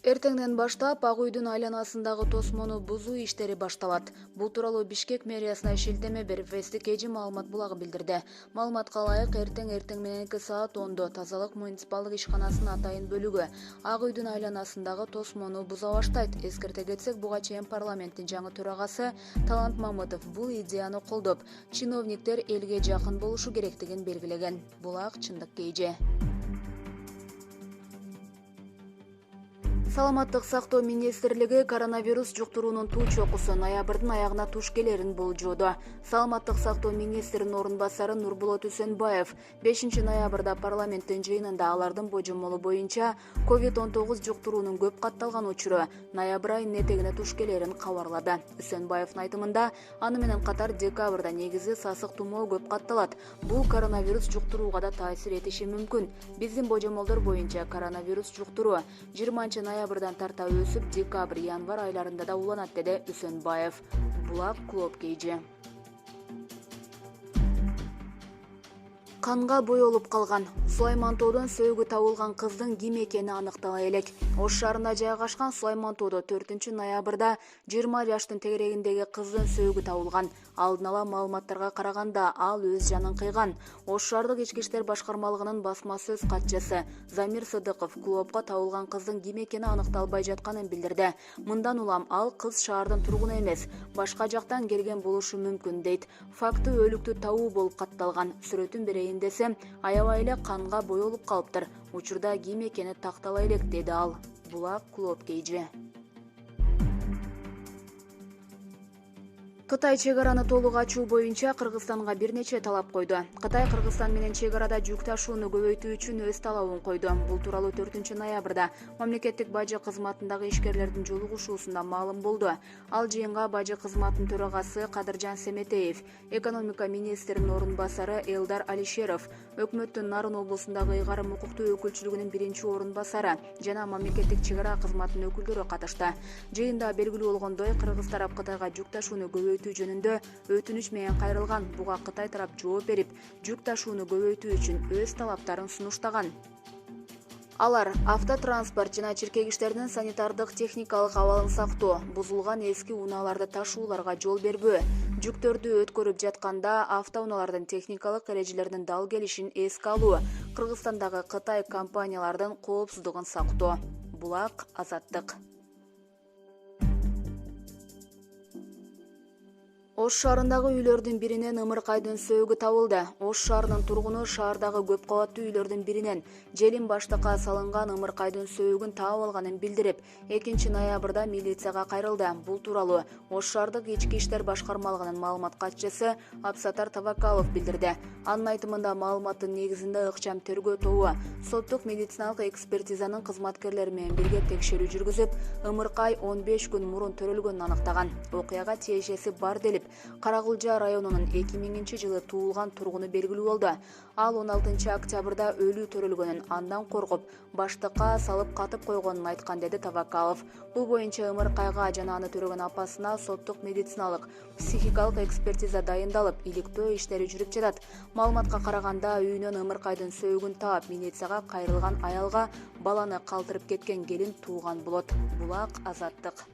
Эртеңден баштап Ак үйдүн айланасындагы тосмону бузуу иштери башталат. Бул тууралуу Бишкек мэриясына шилтеме берип Вести Кежи маалымат булагы билдирди. Маалыматка ылайык, эртең мененки саат 10:00 тазалык муниципалдык ишканасынын атайын бөлүгү Ак үйдүн айланасындагы тосмону буза баштайт. Эскерте кетсек, буга чейин парламенттин жаңы төрагасы Талант Мамытов бул идеяны колдоп, чиновниктер элге жакын болушу керектигин белгилеген. Булак чындык Кежи. Саламаттык сактоо министрлиги коронавирус жуктуруунун туу чокусу ноябрдын аягына туш келерин болжоодо. Саламаттык сактоо министринин орун басары Нурбулот Үсөнбаев 5 ноябрда парламенттин жыйынында алардын божомолу боюнча COVID-19 жуктуруунун көп катталган учуру ноябрь айынын этегине туш келерин кабарлады. Үсөнбаевдин айтымында, аны менен катар декабрда негизи сасык тумоо көп катталат. Бул коронавирус жуктурууга да таасир этиши мүмкүн. Биздин божомолдор боюнча коронавирус жуктуруу 20 ноябрдан тарта өсүп, декабрь-январь айларында да уланат, деди Үсөнбаев. Булак Клоп Кежи. Канга боёлуп калган. Сулаймантоодон сөөгү табылган кыздын ким экени аныктала элек. Ош шаарында жайгашкан Сулаймантоодо 4 ноябрда 20 жаштын тегерегиндеги кыздын сөөгү табылган. Алдын ала маалыматтарга караганда, ал өз жанын кыйган. Ош шаардык ички иштер башкармалыгынын басма сөз катчысы Замир Сыдыков клоопко табылган кыздын ким экени аныкталбай жатканын билдирди. Мындан улам ал кыз шаардын тургуну эмес, башка жактан келген болушу мүмкүн, дейт. Факты өлүктү табуу болуп катталган. Сүрөтүн берейин десем, аябай эле канга боёлуп калыптыр. Учурда ким экени тактала элек, деди ал. Булак Клоп Кежи. Кытай чегараны толук ачуу боюнча Кыргызстанга бир нече талап койду. Кытай Кыргызстан менен чегарада жүк ташууну көбөйтүү үчүн өз талабын койду. Бул тууралуу 4 ноябрда мамлекеттик бажы кызматындагы ишкерлердин жолугушуусунда маалым болду. Ал жыйынга бажы кызматынын төрагасы Кадыржан Семетеев, экономика министринин орун басары Элдар Алишеров, өкмөттүн Нарын облусундагы ыйгарым укуктуу өкүлчүлүгүнүн биринчи орун басары жана мамлекеттик чегара кызматынын өкүлдөрү катышты. Жыйында белгилүү болгондой, кыргыз тарап Кытайга жүк ташууну көбөйтүү жөнүндө өтүнүч менен кайрылган. Буга Кытай тарап жооп берип, жүк ташууну көбөйтүү үчүн өз талаптарын сунуштаган. Алар автотранспорт жана чиркек иштеринин санитардык техникалык абалын сактоо, бузулган эски унааларды ташууларга жол бербөө, жүктөрдү өткөрүп жатканда автоунаалардын техникалык эрежелеринин дал келишин эске алуу, Кыргызстандагы Кытай компаниялардын коопсуздугун сактоо. Булак Азаттык. Ош шаарындагы үйлөрдүн биринен ымыркайдын сөөгү табылды. Ош шаарынын тургуну шаардагы көп кабаттуу үйлөрдүн биринен желин баштыкка салынган ымыркайдын сөөгүн таап алганын билдирип, 2 ноябрда милицияга кайрылды. Бул тууралуу Ош шаардык ички иштер башкармалыгынын маалымат катчысы Абсатар Тавакалов билдирди. Анын айтымында, маалыматтын негизинде ыкчам тергөө тобу соттук медициналык экспертизанын кызматкерлери менен бирге текшерүү жүргүзүп, ымыркай 15 күн мурун төрөлгөнүн анықтаган. Окуяга тиешеси бар делип, Карагулжа районунун 2000-жылы туулган тургуну белгилүү болду. Ал 16 октябрда өлүү төрөлгөнүн, андан коркуп, баштыкка салып катып койгонун айткан, деди Тавакалов. Бул боюнча ымыркайга жана аны төрөгөн апасына соттук медициналык, психикалык экспертиза дайындалып, иликтөө иштери жүрүп жатат. Маалыматка караганда, үйүнөн ымыркайдын сөөгүн таап, милицияга кайрылган аялга баланы калтырып кеткен келин тууган болот. Булак Азаттык.